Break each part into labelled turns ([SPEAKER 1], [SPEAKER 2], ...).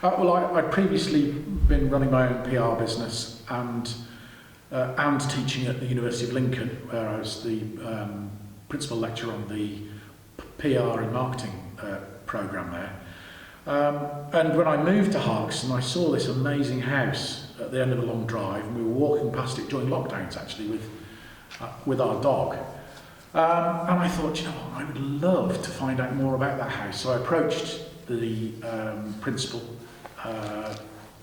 [SPEAKER 1] I'd previously been running my own PR business and teaching at the University of Lincoln, where I was the principal lecturer on the PR and marketing programme there. And when I moved to Harlaxton, I saw this amazing house at the end of a long drive, and we were walking past it during lockdowns actually with our dog. And I thought, you know what, I would love to find out more about that house. So I approached the principal,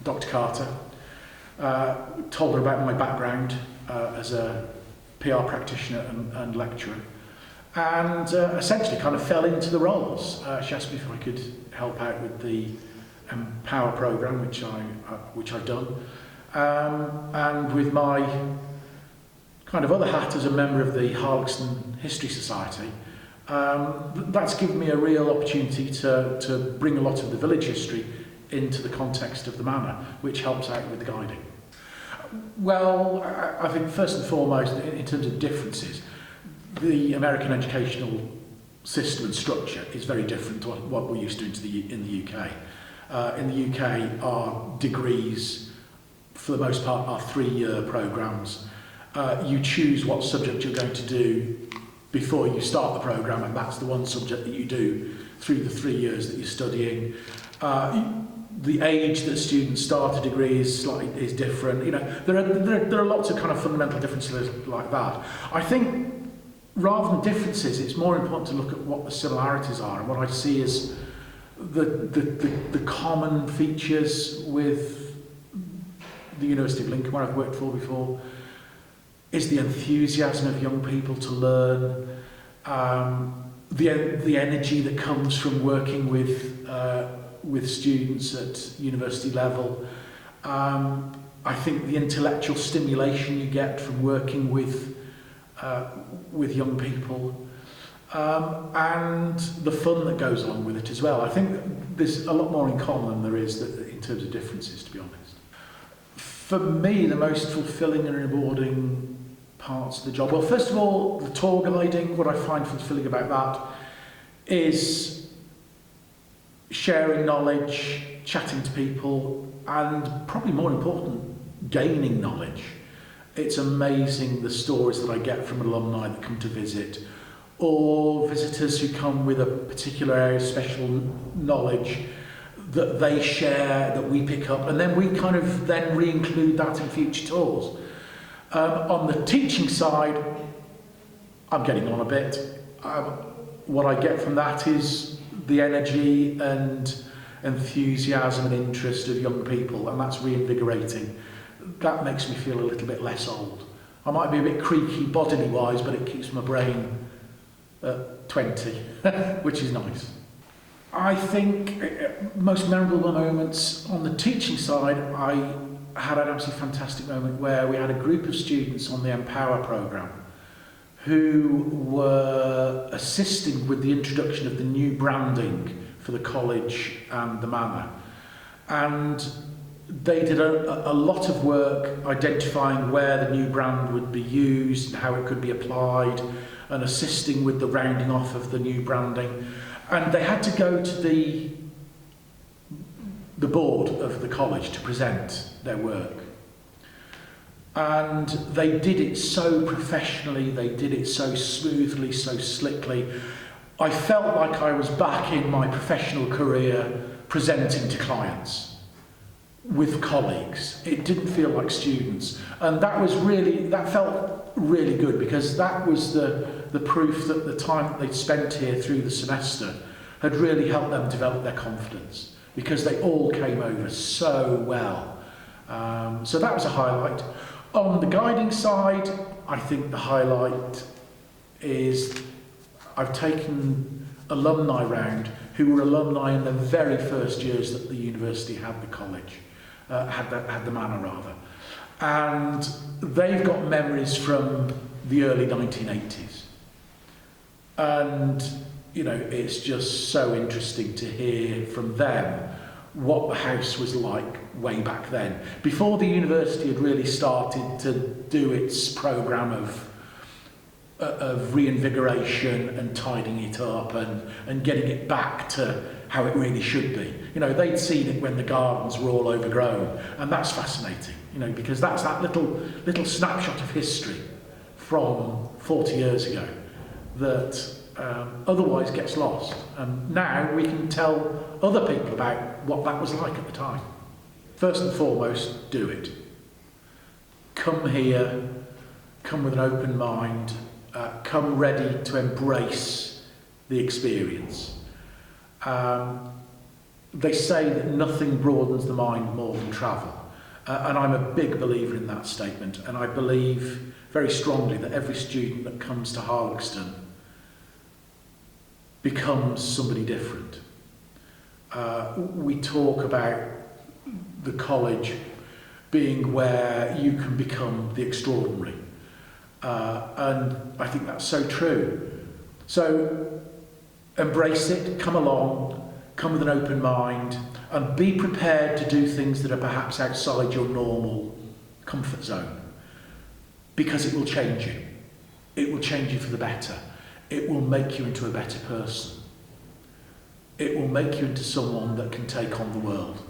[SPEAKER 1] Dr. Carter, told her about my background as a PR practitioner and lecturer, and essentially kind of fell into the roles. She asked me if I could help out with the Empower programme, which I've done, and with my kind of other hat as a member of the Harlaxton History Society. That's given me a real opportunity to bring a lot of the village history into the context of the manor, which helps out with the guiding. Well, I think first and foremost, in terms of differences, the American educational system and structure is very different to what we're used to in the UK. In the UK, our degrees, for the most part, are 3-year programmes. You choose what subject you're going to do before you start the programme, and that's the one subject that you do through the 3 years that you're studying. The age that students start a degree is different. You know, there are lots of kind of fundamental differences like that. I think rather than differences, it's more important to look at what the similarities are, and what I see is the common features with the University of Lincoln, where I've worked for before, is the enthusiasm of young people to learn, the energy that comes from working with students at university level. I think the intellectual stimulation you get from working with young people, and the fun that goes along with it as well. I think there's a lot more in common than there is in terms of differences, to be honest. For me, the most fulfilling and rewarding parts of the job, well, first of all, the tour guiding. What I find fulfilling about that is sharing knowledge, chatting to people, and probably more important, gaining knowledge. It's amazing the stories that I get from alumni that come to visit, or visitors who come with a particular area of special knowledge that they share, that we pick up, and then we kind of then re-include that in future tours. On the teaching side, I'm getting on a bit. What I get from that is the energy and enthusiasm and interest of young people, and that's reinvigorating. That makes me feel a little bit less old. I might be a bit creaky bodily wise, but it keeps my brain at 20, which is nice. I think most memorable moments on the teaching side, I had an absolutely fantastic moment where we had a group of students on the Empower programme who were assisting with the introduction of the new branding for the college and the manor. And they did a lot of work identifying where the new brand would be used and how it could be applied, and assisting with the rounding off of the new branding. And they had to go to the board of the college to present their work. And they did it so professionally, they did it so smoothly, so slickly. I felt like I was back in my professional career presenting to clients with colleagues. It didn't feel like students. And that felt really good, because that was the proof that the time that they'd spent here through the semester had really helped them develop their confidence, because they all came over so well. So that was a highlight. On the guiding side, I think the highlight is I've taken alumni round who were alumni in the very first years that the university had the college, had the manor rather. And they've got memories from the early 1980s. And, you know, it's just so interesting to hear from them what the house was like way back then, before the university had really started to do its programme of reinvigoration and tidying it up and getting it back to how it really should be. You know, they'd seen it when the gardens were all overgrown, and that's fascinating, you know, because that's that little snapshot of history from 40 years ago that otherwise gets lost. And now we can tell other people about what that was like at the time. First and foremost, do it. Come here, come with an open mind, come ready to embrace the experience. They say that nothing broadens the mind more than travel. And I'm a big believer in that statement. And I believe very strongly that every student that comes to Harlaxton becomes somebody different. We talk about the college being where you can become the extraordinary. And I think that's so true. So embrace it, come along, come with an open mind, and be prepared to do things that are perhaps outside your normal comfort zone. Because it will change you. It will change you for the better. It will make you into a better person. It will make you into someone that can take on the world.